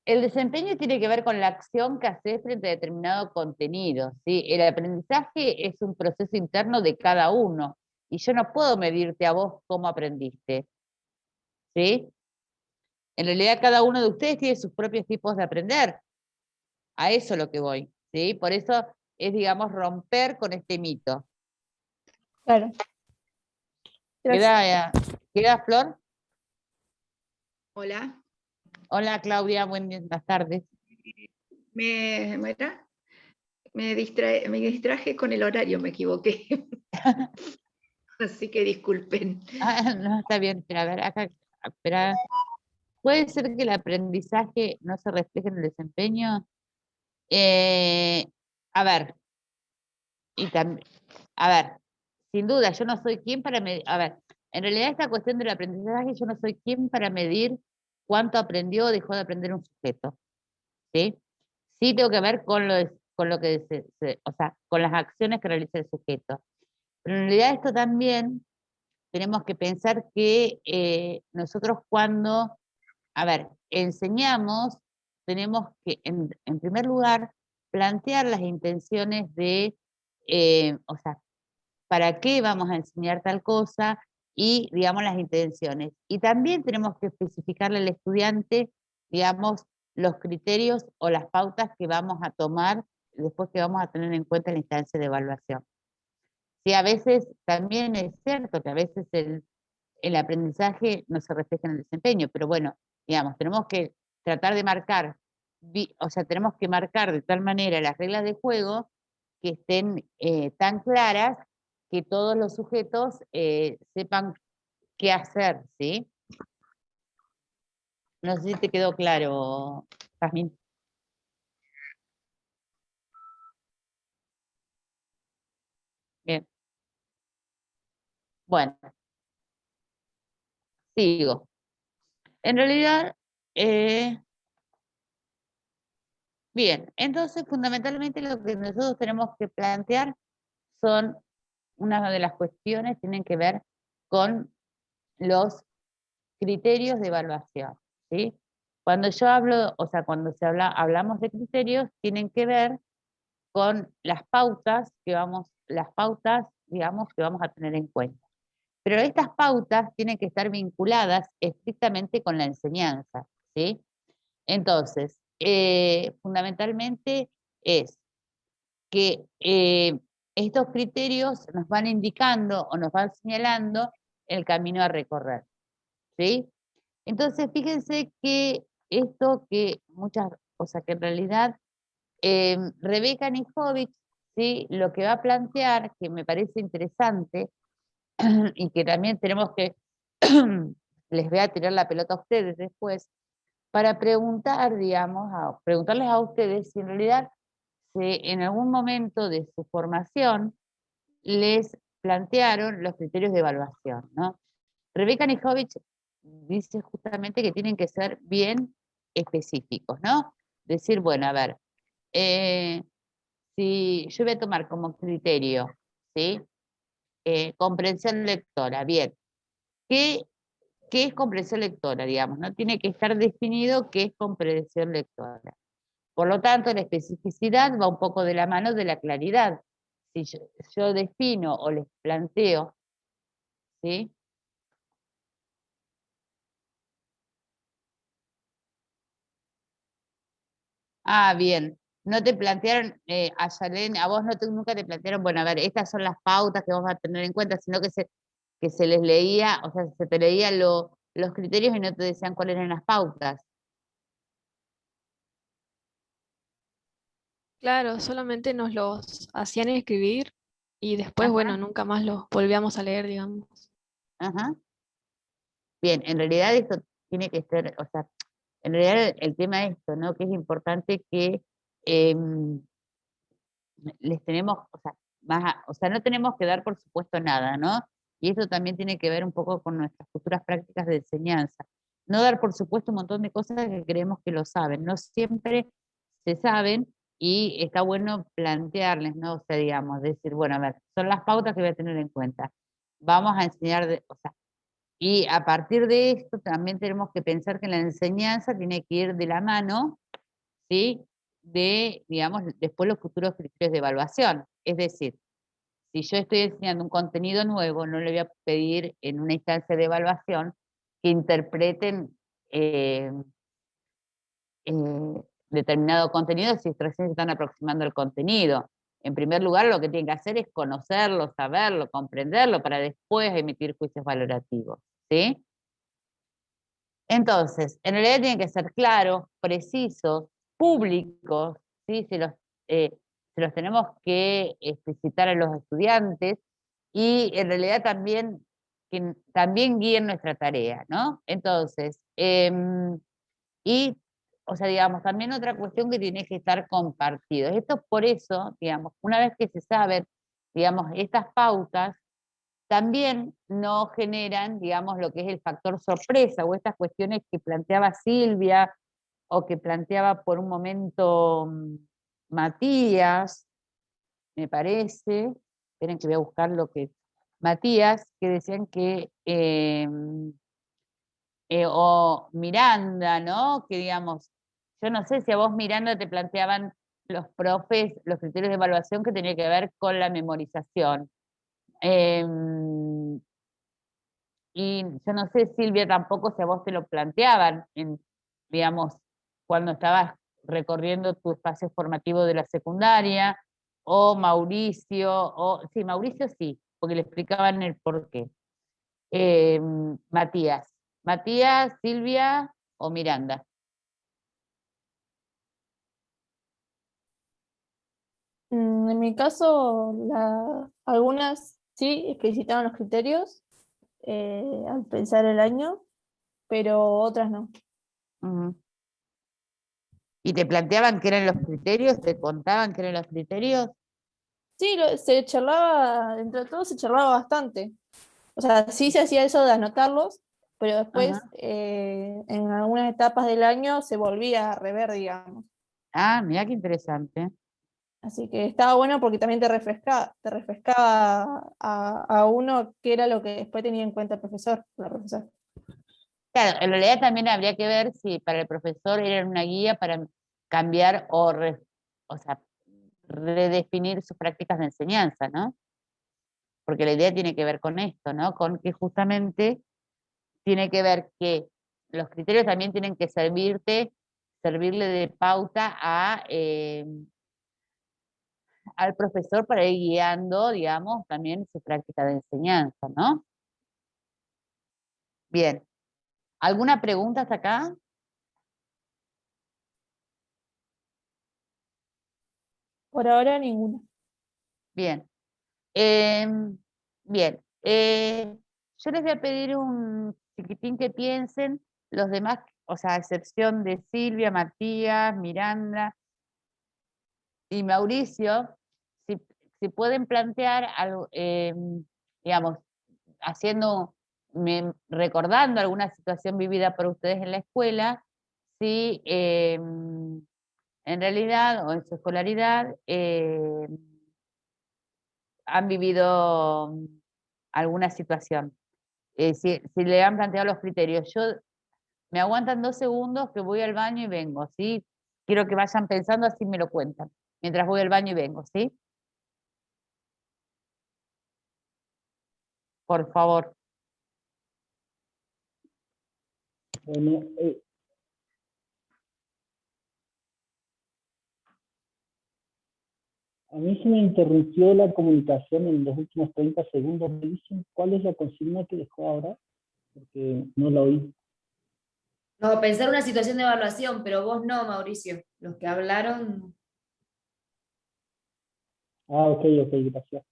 Speaker 1: El desempeño tiene que ver con la acción que haces frente a determinado contenido, ¿sí? El aprendizaje es un proceso interno de cada uno, y yo no puedo medirte a vos cómo aprendiste, ¿sí? En realidad cada uno de ustedes tiene sus propios tipos de aprender. A eso es lo que voy, ¿sí? Por eso es, digamos, romper con este mito.
Speaker 5: Claro. Gracias.
Speaker 1: ¿Queda Flor?
Speaker 7: Hola,
Speaker 1: Hola Claudia, buenas tardes.
Speaker 7: ¿era? Me distraje con el horario, me equivoqué. Así que disculpen.
Speaker 1: Ah, no, está bien, espera, a ver, acá, espera. ¿Puede ser que el aprendizaje no se refleje en el desempeño? Eh, a ver, y también, a ver, sin duda, yo no soy quien para medir, a ver, en realidad esta cuestión del aprendizaje, yo no soy quien para medir cuánto aprendió o dejó de aprender un sujeto, ¿sí? Sí tengo que ver con lo que o sea, con las acciones que realiza el sujeto. Pero en realidad esto también tenemos que pensar que nosotros cuando, a ver, enseñamos, tenemos que, en primer lugar, plantear las intenciones de, o sea, para qué vamos a enseñar tal cosa y, digamos, las intenciones. Y también tenemos que especificarle al estudiante, digamos, los criterios o las pautas que vamos a tomar después que vamos a tener en cuenta en la instancia de evaluación. Sí, a veces también es cierto que a veces el aprendizaje no se refleja en el desempeño, pero bueno, digamos, tenemos que tratar de marcar, o sea, tenemos que marcar de tal manera las reglas de juego que estén tan claras que todos los sujetos sepan qué hacer, ¿sí? No sé si te quedó claro, Jazmín. Bien. Bueno, sigo. En realidad, bien, entonces fundamentalmente lo que nosotros tenemos que plantear son, una de las cuestiones tienen que ver con los criterios de evaluación, ¿sí? Cuando yo hablo, o sea, cuando hablamos de criterios, tienen que ver con las pautas digamos, que vamos a tener en cuenta. Pero estas pautas tienen que estar vinculadas estrictamente con la enseñanza, ¿sí? Entonces, fundamentalmente es que estos criterios nos van indicando o nos van señalando el camino a recorrer, ¿sí? Entonces, fíjense que esto que o sea, que en realidad Rebeca Nijovic, ¿sí? Lo que va a plantear, que me parece interesante, y que también tenemos que, les voy a tirar la pelota a ustedes después, para preguntar, digamos, preguntarles a ustedes si en realidad en algún momento de su formación les plantearon los criterios de evaluación, ¿no? Rebeca Nijovic dice justamente que tienen que ser bien específicos, ¿no? Decir, bueno, a ver, si yo voy a tomar como criterio, ¿sí? Comprensión lectora, bien. ¿Qué es comprensión lectora, digamos? No tiene que estar definido qué es comprensión lectora. Por lo tanto, la especificidad va un poco de la mano de la claridad. Si yo defino o les planteo, ¿sí? Ah, bien. No te plantearon, Ayalén, a vos nunca te plantearon, bueno, a ver, estas son las pautas que vamos a tener en cuenta, sino que se les leía, o sea, se te leían los criterios y no te decían cuáles eran las pautas.
Speaker 8: Claro, solamente nos los hacían escribir y después,
Speaker 1: Ajá.
Speaker 8: bueno, nunca más los volvíamos a leer, digamos.
Speaker 1: Ajá. Bien, en realidad esto tiene que ser, o sea, en realidad el tema es esto, ¿no? Que es importante que les tenemos, o sea, o sea, no tenemos que dar por supuesto nada, ¿no? Y esto también tiene que ver un poco con nuestras futuras prácticas de enseñanza. No dar por supuesto un montón de cosas que creemos que lo saben, no siempre se saben y está bueno plantearles, ¿no? O sea, digamos, decir, bueno, a ver, son las pautas que voy a tener en cuenta. Vamos a enseñar, o sea, y a partir de esto también tenemos que pensar que la enseñanza tiene que ir de la mano, ¿sí? De, digamos, después los futuros criterios de evaluación. Es decir, si yo estoy enseñando un contenido nuevo, no le voy a pedir en una instancia de evaluación que interpreten, eh, determinado contenido si recién se están aproximando al contenido. En primer lugar, lo que tienen que hacer es conocerlo, saberlo, comprenderlo, para después emitir juicios valorativos, ¿sí? Entonces, en realidad tienen que ser claros, precisos, públicos, ¿sí? Se los tenemos que explicitar a los estudiantes y en realidad también, que también guíen nuestra tarea, ¿no? Entonces, y, o sea, digamos, también otra cuestión que tiene que estar compartido. Esto por eso, digamos, una vez que se saben, digamos, estas pautas, también no generan, digamos, lo que es el factor sorpresa o estas cuestiones que planteaba Silvia o que planteaba por un momento Matías, me parece, esperen que voy a buscar lo que... Matías, que decían que, o Miranda, ¿no? Que digamos, yo no sé si a vos Miranda te planteaban los profes, los criterios de evaluación que tenía que ver con la memorización. Y yo no sé, Silvia, tampoco si a vos te lo planteaban, digamos, cuando estabas recorriendo tu espacio formativo de la secundaria, o Mauricio, o sí, Mauricio sí, porque le explicaban el porqué. Matías. Matías, Silvia o Miranda.
Speaker 5: En mi caso, algunas sí explicitaban los criterios al pensar el año, pero otras no.
Speaker 1: Ujú. ¿Y te planteaban qué eran los criterios? ¿Te contaban qué eran los criterios?
Speaker 5: Sí, se charlaba, entre todos se charlaba bastante. O sea, sí se hacía eso de anotarlos, pero después
Speaker 1: Ajá.
Speaker 5: en algunas etapas del año se volvía a rever, digamos.
Speaker 1: Ah, mira qué interesante.
Speaker 5: Así que estaba bueno porque también te refrescaba a uno qué era lo que después tenía en cuenta el profesor, la profesora.
Speaker 1: Claro, en realidad también habría que ver si para el profesor era una guía para cambiar o sea, redefinir sus prácticas de enseñanza, ¿no? Porque la idea tiene que ver con esto, ¿no? Con que justamente tiene que ver que los criterios también tienen que servirle de pauta al profesor para ir guiando, digamos, también su práctica de enseñanza, ¿no? Bien. ¿Alguna pregunta hasta acá?
Speaker 5: Por ahora ninguna.
Speaker 1: Bien. Bien. Yo les voy a pedir un chiquitín que piensen, los demás, o sea, a excepción de Silvia, Matías, Miranda y Mauricio, si pueden plantear algo, digamos, recordando alguna situación vivida por ustedes en la escuela, si en realidad o en su escolaridad han vivido alguna situación. Si le han planteado los criterios, me aguantan 2 segundos que voy al baño y vengo, ¿sí? Quiero que vayan pensando, así me lo cuentan, mientras voy al baño y vengo, ¿sí? Por favor.
Speaker 6: Bueno, a mí se me interrumpió la comunicación en los últimos 30 segundos. ¿Me dicen cuál es la consigna que dejó ahora? Porque no la oí.
Speaker 2: No, pensar una situación de evaluación, pero vos no, Mauricio. Los que hablaron.
Speaker 6: Ah, ok, gracias.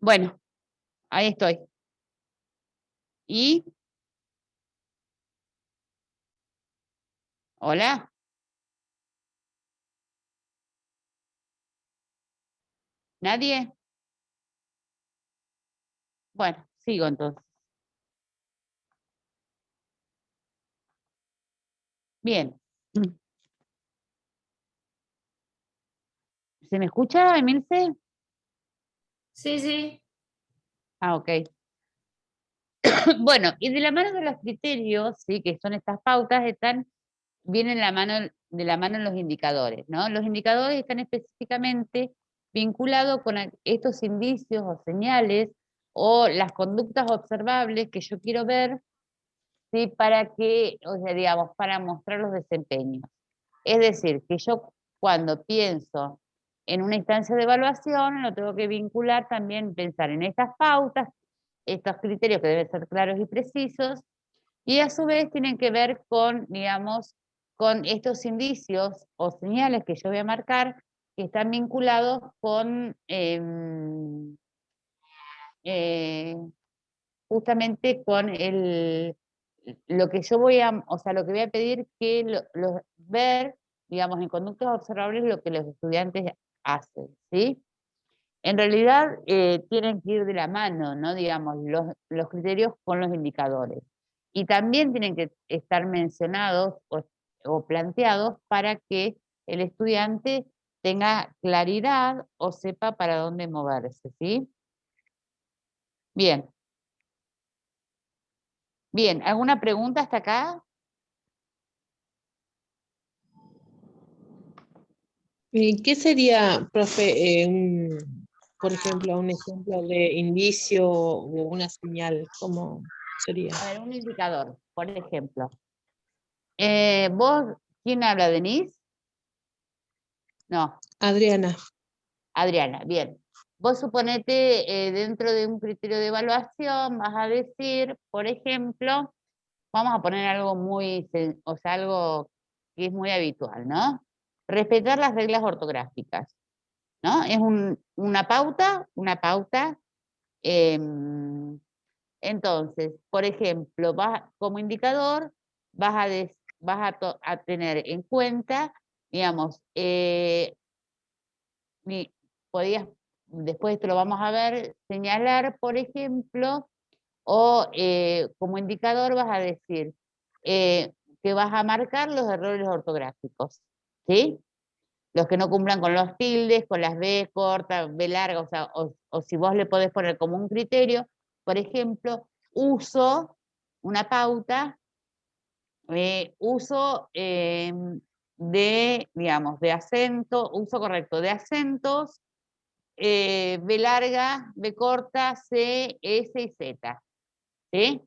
Speaker 1: Bueno, ahí estoy. ¿Y? ¿Hola? ¿Nadie? Bueno, sigo entonces. Bien. ¿Se me escucha, Emilce?
Speaker 2: Sí, sí.
Speaker 1: Ah, ok. Bueno, y de la mano de los criterios, ¿sí? Que son estas pautas, vienen de la mano los indicadores, ¿no? Los indicadores están específicamente vinculados con estos indicios o señales o las conductas observables que yo quiero ver, ¿sí? Para que, o sea, digamos, para mostrar los desempeños. Es decir, que yo cuando pienso en una instancia de evaluación, lo tengo que vincular también, pensar en estas pautas, estos criterios que deben ser claros y precisos, y a su vez tienen que ver con, digamos, con estos indicios o señales que yo voy a marcar que están vinculados con justamente con lo que yo voy a, o sea, lo que voy a pedir que ver, digamos, en conductas observables lo que los estudiantes hacen, ¿sí? En realidad tienen que ir de la mano, ¿no? Digamos, los criterios con los indicadores. Y también tienen que estar mencionados o planteados para que el estudiante tenga claridad o sepa para dónde moverse, ¿sí? Bien. Bien, ¿alguna pregunta hasta acá?
Speaker 9: ¿Y qué sería, profe, por ejemplo, un ejemplo de indicio o una señal? ¿Cómo sería?
Speaker 1: A ver, un indicador, por ejemplo. ¿Vos, quién habla, Denise? No,
Speaker 9: Adriana.
Speaker 1: Adriana, bien. Vos suponete dentro de un criterio de evaluación vas a decir, por ejemplo, vamos a poner algo o sea, algo que es muy habitual, ¿no? Respetar las reglas ortográficas, ¿no? Es una pauta. Entonces, por ejemplo, como indicador vas a tener en cuenta, digamos, podías, después esto lo vamos a ver, señalar, por ejemplo, o como indicador vas a decir que vas a marcar los errores ortográficos, ¿sí? Los que no cumplan con los tildes, con las B cortas, B larga, o sea, o si vos le podés poner como un criterio, por ejemplo, una pauta, uso digamos, de acento, uso correcto de acentos, B larga, B corta, C, S y Z, ¿sí?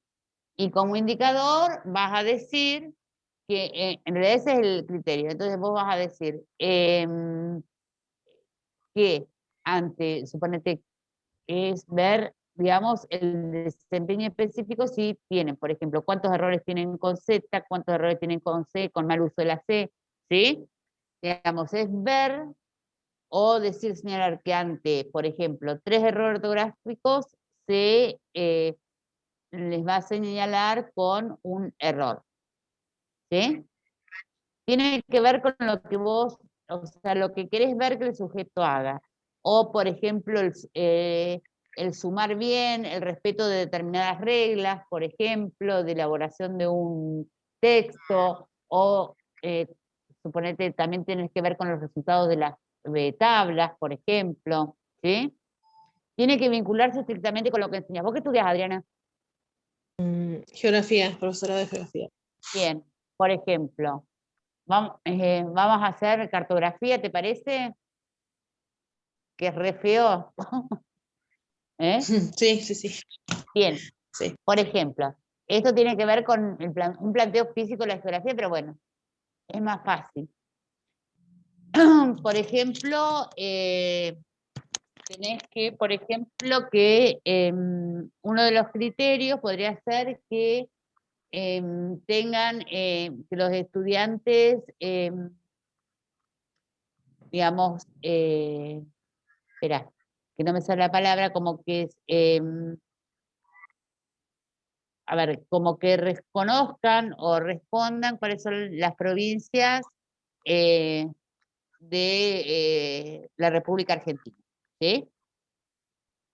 Speaker 1: Y como indicador vas a decir que, en realidad ese es el criterio, entonces vos vas a decir que suponete, es ver, digamos, el desempeño específico si tienen, por ejemplo, cuántos errores tienen con Z, cuántos errores tienen con C, con mal uso de la C, ¿sí? Digamos, es ver o decir, señalar que ante, por ejemplo, 3 errores ortográficos se les va a señalar con un error, ¿sí? Tiene que ver con lo que vos, o sea, lo que querés ver que el sujeto haga. O, por ejemplo, el sumar bien, el respeto de determinadas reglas, por ejemplo, de elaboración de un texto, o suponete, también tienes que ver con los resultados de las tablas, por ejemplo, ¿sí? Tiene que vincularse estrictamente con lo que enseñas. ¿Vos qué estudias, Adriana?
Speaker 9: Geografía, profesora de geografía.
Speaker 1: Bien, por ejemplo, vamos a hacer cartografía, ¿te parece? Que es re feo. ¿Eh?
Speaker 9: Sí, sí, sí.
Speaker 1: Bien,
Speaker 9: Sí.
Speaker 1: por ejemplo, esto tiene que ver con un planteo físico de la geografía, pero bueno, es más fácil. Por ejemplo, tenés que, por ejemplo, que uno de los criterios podría ser que tengan, que los estudiantes, digamos, espera, que no me sale la palabra, como que es, a ver, como que reconozcan o respondan cuáles son las provincias de la República Argentina, ¿sí?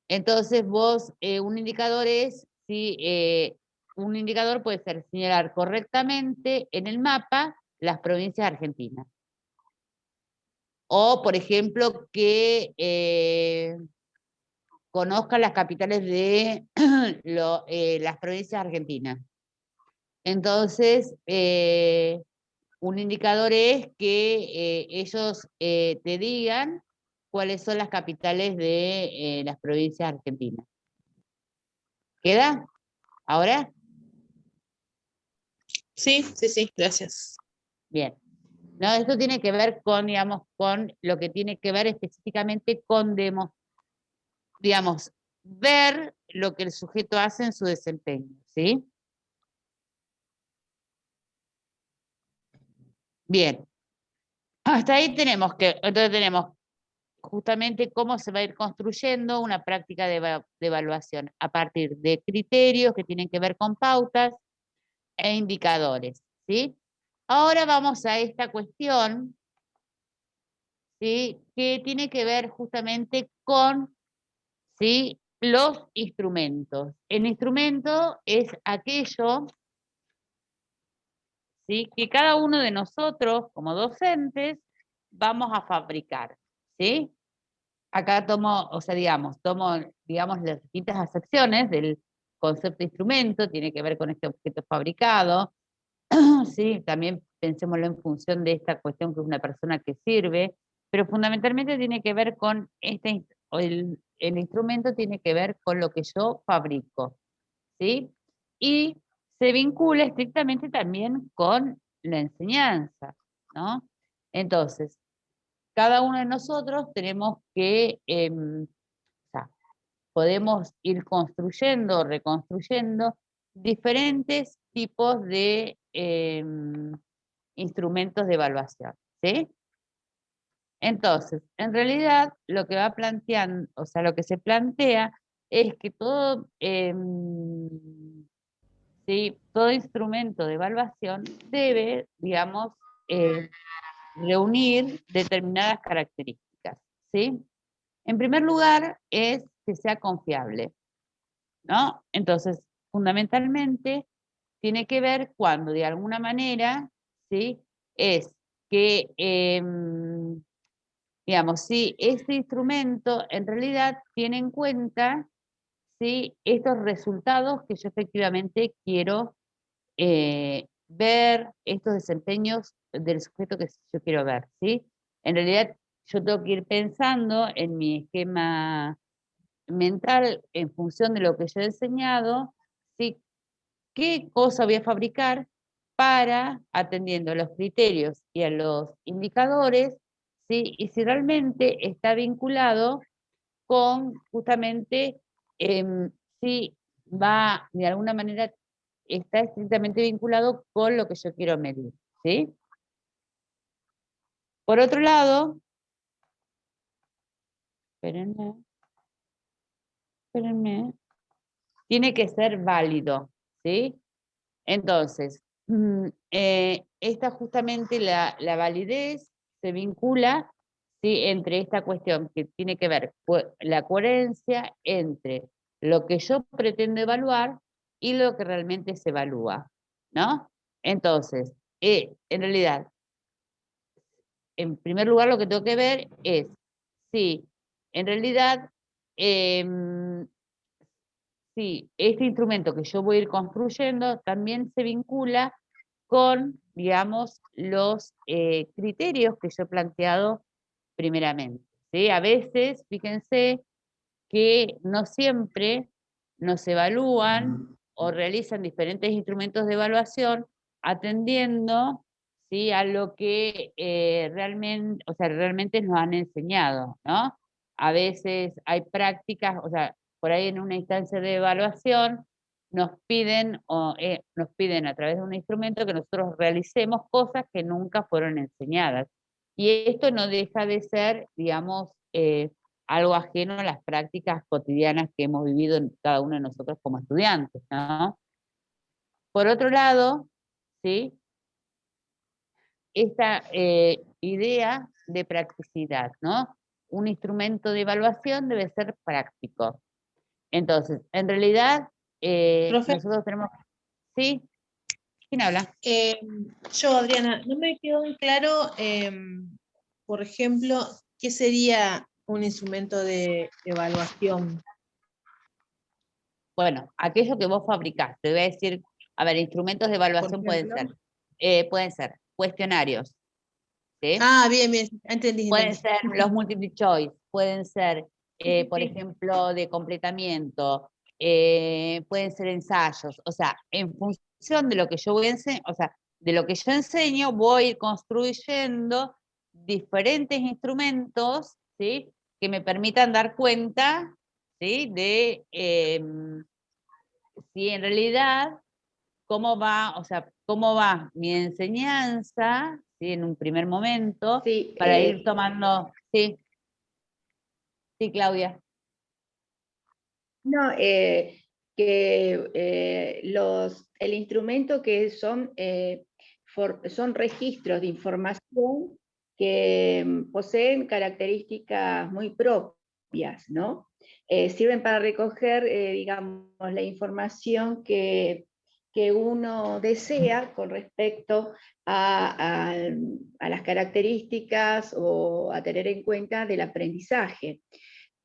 Speaker 1: Entonces vos, un indicador es, si un indicador puede ser señalar correctamente en el mapa las provincias argentinas. O, por ejemplo, que conozcan las capitales de las provincias argentinas. Entonces, un indicador es que ellos te digan cuáles son las capitales de las provincias argentinas. ¿Queda? ¿Ahora?
Speaker 9: Sí, sí, sí, gracias.
Speaker 1: Bien. No, esto tiene que ver con, digamos, con lo que tiene que ver específicamente con, digamos, ver lo que el sujeto hace en su desempeño, ¿sí? Bien. Hasta ahí entonces tenemos justamente cómo se va a ir construyendo una práctica de evaluación a partir de criterios que tienen que ver con pautas e indicadores, ¿sí? Ahora vamos a esta cuestión, ¿sí? Que tiene que ver justamente con, ¿sí? Los instrumentos. El instrumento es aquello, ¿sí? Que cada uno de nosotros, como docentes, vamos a fabricar, ¿sí? Acá tomo, o sea, tomo las distintas acepciones del concepto de instrumento, tiene que ver con este objeto fabricado, ¿sí? También pensémoslo en función de esta cuestión que es una persona que sirve, pero fundamentalmente tiene que ver con el instrumento tiene que ver con lo que yo fabrico, ¿sí? Y se vincula estrictamente también con la enseñanza, ¿no? Entonces, cada uno de nosotros tenemos que, o sea, podemos ir construyendo, reconstruyendo diferentes tipos de instrumentos de evaluación, ¿sí? Entonces, en realidad, lo que va planteando, o sea, lo que se plantea es que todo, ¿sí? Todo instrumento de evaluación debe, digamos, reunir determinadas características, ¿sí? En primer lugar, es que sea confiable, ¿no? Entonces, fundamentalmente, tiene que ver cuando de alguna manera, ¿sí? Es que, digamos, si este instrumento en realidad tiene en cuenta, ¿sí? Estos resultados que yo efectivamente quiero ver, estos desempeños del sujeto que yo quiero ver, ¿sí? En realidad, yo tengo que ir pensando en mi esquema mental en función de lo que yo he enseñado, ¿sí? ¿Qué cosa voy a fabricar para, atendiendo a los criterios y a los indicadores, ¿sí? Y si realmente está vinculado con justamente si va de alguna manera, está estrictamente vinculado con lo que yo quiero medir, ¿sí? Por otro lado, espérenme, tiene que ser válido, ¿sí? Entonces, esta justamente la validez se vincula, ¿sí? Entre esta cuestión que tiene que ver la coherencia entre lo que yo pretendo evaluar y lo que realmente se evalúa, ¿no? Entonces, en realidad, en primer lugar lo que tengo que ver es si en realidad sí, este instrumento que yo voy a ir construyendo también se vincula con, digamos, los criterios que yo he planteado primeramente, ¿sí? A veces, fíjense que no siempre nos evalúan o realizan diferentes instrumentos de evaluación atendiendo, ¿sí? A lo que realmente, o sea, realmente nos han enseñado, ¿no? A veces hay prácticas, o sea, por ahí en una instancia de evaluación nos piden a través de un instrumento que nosotros realicemos cosas que nunca fueron enseñadas. Y esto no deja de ser, digamos, algo ajeno a las prácticas cotidianas que hemos vivido cada uno de nosotros como estudiantes, ¿no? Por otro lado, ¿sí? Esta idea de practicidad, ¿no? Un instrumento de evaluación debe ser práctico. Entonces, en realidad,
Speaker 9: Profe.
Speaker 1: nosotros tenemos... ¿Sí? ¿Quién habla?
Speaker 9: Yo, Adriana, no me quedó muy claro, por ejemplo, ¿qué sería un instrumento de evaluación?
Speaker 1: Bueno, aquello que vos fabricás. Te voy a decir, a ver, instrumentos de evaluación pueden ser cuestionarios, ¿sí?
Speaker 9: Ah, bien, bien, entendí.
Speaker 1: Pueden ser los multiple choice, pueden ser, por
Speaker 9: Sí.
Speaker 1: ejemplo, de completamiento, pueden ser ensayos. O sea, en función de lo que yo voy a enseñar, o sea, de lo que yo enseño, voy a ir construyendo diferentes instrumentos, ¿sí? Que me permitan dar cuenta, ¿sí? De si en realidad cómo va, o sea, cómo va mi enseñanza, ¿sí? En un primer momento,
Speaker 7: Sí,
Speaker 1: para ir tomando, sí, sí, Claudia.
Speaker 7: no, el instrumento que son registros de información que poseen características muy propias, ¿no? Sirven para recoger, digamos, la información que uno desea con respecto a las características o a tener en cuenta del aprendizaje.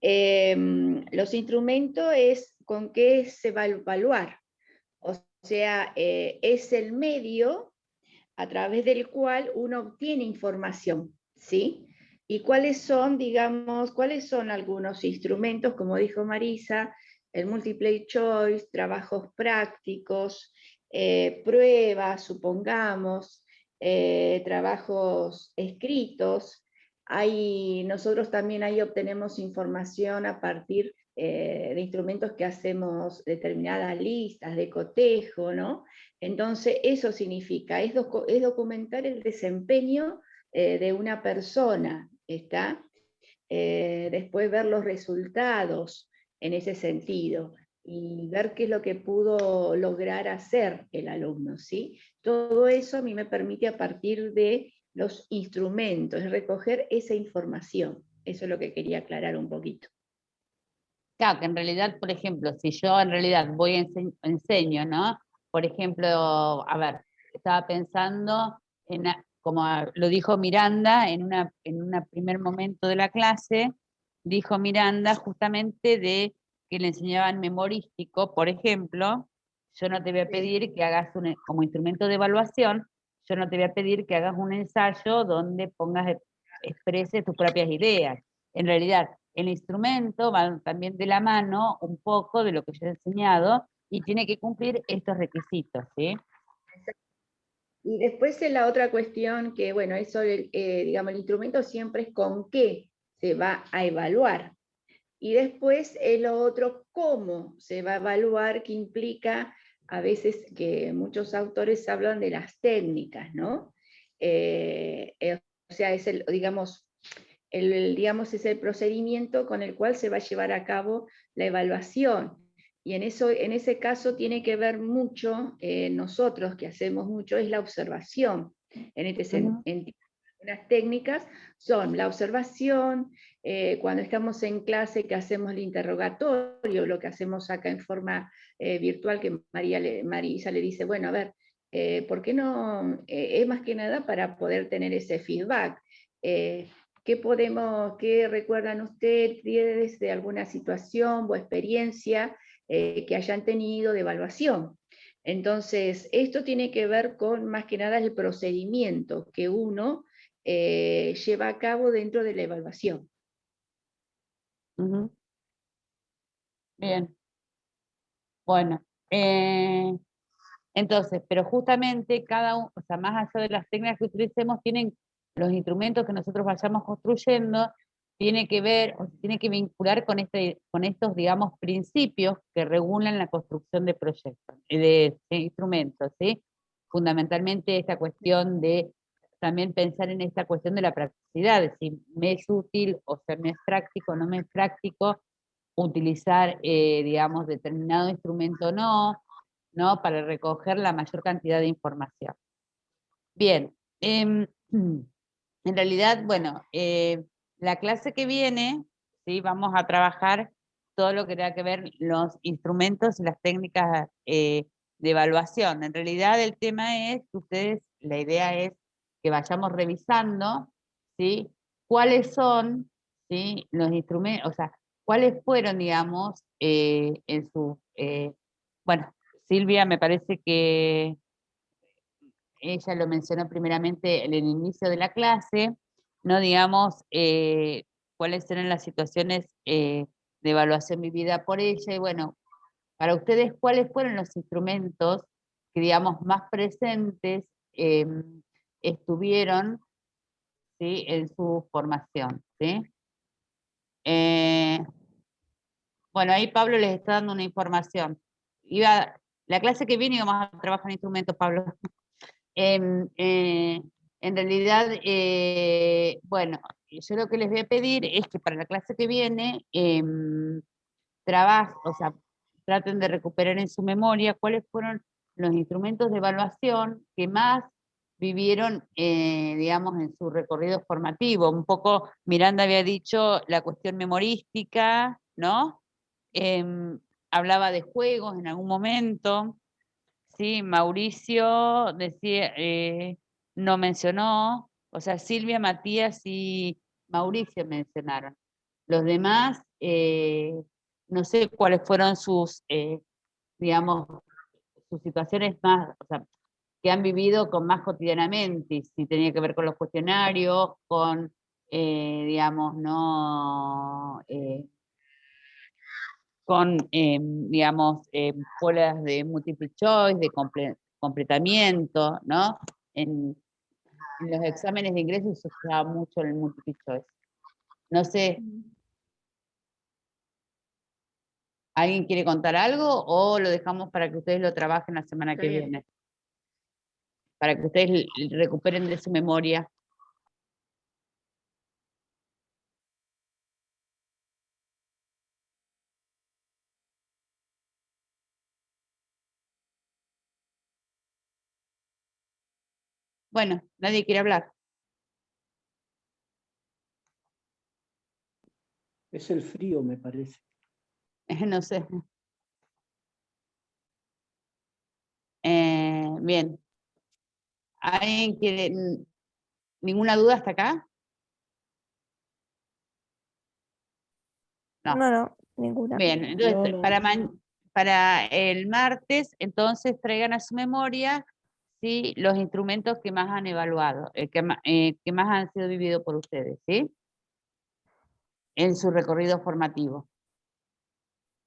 Speaker 7: Los instrumentos es con qué se va a evaluar, o sea, es el medio a través del cual uno obtiene información, ¿sí? ¿Y cuáles son, digamos, cuáles son algunos instrumentos, como dijo Marisa, el multiple choice, trabajos prácticos, pruebas, supongamos, trabajos escritos? Nosotros también ahí obtenemos información a partir de instrumentos que hacemos determinadas listas de cotejo, ¿no? Entonces eso significa, es documentar el desempeño de una persona, ¿está? Después ver los resultados en ese sentido y ver qué es lo que pudo lograr hacer el alumno, ¿sí? Todo eso a mí me permite a partir de los instrumentos, recoger esa información. Eso es lo que quería aclarar un poquito.
Speaker 1: Claro, que en realidad, por ejemplo, si yo en realidad voy a enseño, ¿no? Por ejemplo, a ver, estaba pensando en, como lo dijo Miranda en un primer momento de la clase, dijo Miranda justamente de que le enseñaban memorístico, por ejemplo, yo no te voy a pedir que hagas como instrumento de evaluación, yo no te voy a pedir que hagas un ensayo donde expreses tus propias ideas. En realidad, el instrumento va también de la mano un poco de lo que yo he enseñado y tiene que cumplir estos requisitos, ¿sí?
Speaker 7: Y después la otra cuestión que, bueno, eso, digamos, el instrumento siempre es con qué se va a evaluar. Y después lo otro, cómo se va a evaluar, que implica a veces que muchos autores hablan de las técnicas, ¿no? O sea, es digamos, es el procedimiento con el cual se va a llevar a cabo la evaluación. Y en ese caso tiene que ver mucho, nosotros que hacemos mucho, es la observación. En este sentido, las técnicas son la observación, cuando estamos en clase que hacemos el interrogatorio, lo que hacemos acá en forma virtual, que Marisa le dice, bueno, a ver, ¿por qué no? Es más que nada para poder tener ese feedback. ¿Qué recuerdan ustedes de alguna situación o experiencia que hayan tenido de evaluación? Entonces, esto tiene que ver con más que nada el procedimiento que uno lleva a cabo dentro de la evaluación.
Speaker 1: Bien. Bueno, entonces, pero justamente cada uno, o sea, más allá de las técnicas que utilicemos, tienen los instrumentos que nosotros vayamos construyendo, tiene que ver, o tiene que vincular con estos, digamos, principios que regulan la construcción de proyectos, de instrumentos, ¿sí? Fundamentalmente esta cuestión de también pensar en esta cuestión de la practicidad, de si me es útil o sea, me es práctico o no me es práctico utilizar, digamos, determinado instrumento o no, ¿no? Para recoger la mayor cantidad de información. Bien, en realidad, bueno, la clase que viene, ¿sí? Vamos a trabajar todo lo que tenga que ver los instrumentos y las técnicas de evaluación. En realidad el tema es que ustedes, la idea es que vayamos revisando, ¿sí? Cuáles son, ¿sí? Los instrumentos, o sea, cuáles fueron, digamos, en su... bueno, Silvia me parece que ella lo mencionó primeramente en el inicio de la clase, ¿no? Digamos, cuáles eran las situaciones de evaluación vivida por ella, y bueno, para ustedes, ¿cuáles fueron los instrumentos que, digamos, más presentes estuvieron, ¿sí? En su formación, ¿sí? Bueno, ahí Pablo les está dando una información. La clase que viene íbamos a trabajar en instrumentos, Pablo. En realidad, bueno, yo lo que les voy a pedir es que para la clase que viene, o sea, traten de recuperar en su memoria cuáles fueron los instrumentos de evaluación que más vivieron, digamos, en su recorrido formativo. Un poco, Miranda había dicho la cuestión memorística, ¿no? Hablaba de juegos en algún momento. Sí, Mauricio decía, no mencionó, o sea, Silvia, Matías y Mauricio mencionaron. Los demás, no sé cuáles fueron sus, digamos, sus situaciones más, o sea, que han vivido con más cotidianamente, si tenía que ver con los cuestionarios, con, digamos, no... con, digamos, polas de multiple choice, de completamiento, ¿no? En los exámenes de ingreso se usaba mucho el multiple choice. No sé, ¿alguien quiere contar algo o lo dejamos para que ustedes lo trabajen la semana
Speaker 2: Está
Speaker 1: que
Speaker 2: bien.
Speaker 1: viene? Para que ustedes recuperen de su memoria. Bueno, nadie quiere hablar.
Speaker 6: Es el frío, me parece.
Speaker 1: No sé. Bien. ¿Alguien quiere? ¿Ninguna duda hasta acá? No.
Speaker 5: No, ninguna.
Speaker 1: Bien, entonces
Speaker 6: No.
Speaker 1: para el martes, entonces traigan a su memoria, ¿sí? Los instrumentos que más han evaluado, que más han sido vividos por ustedes, ¿sí? En su recorrido formativo.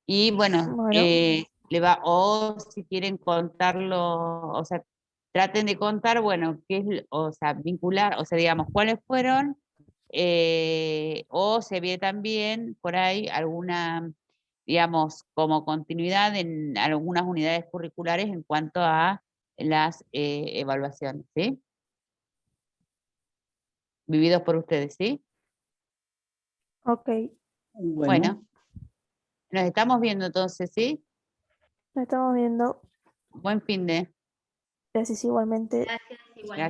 Speaker 1: Y bueno,
Speaker 5: Bueno.
Speaker 1: o si quieren contarlo, o sea, traten de contar, bueno, qué es, o sea, vincular, o sea, digamos, cuáles fueron, o se ve también por ahí alguna, digamos, como continuidad en algunas unidades curriculares en cuanto a las evaluaciones, ¿sí? Vividos por ustedes, ¿sí?
Speaker 5: Ok,
Speaker 1: Bueno, nos estamos viendo entonces, ¿sí?
Speaker 5: nos estamos viendo.
Speaker 1: Buen fin de.
Speaker 5: Gracias igualmente.
Speaker 3: Gracias, igualmente.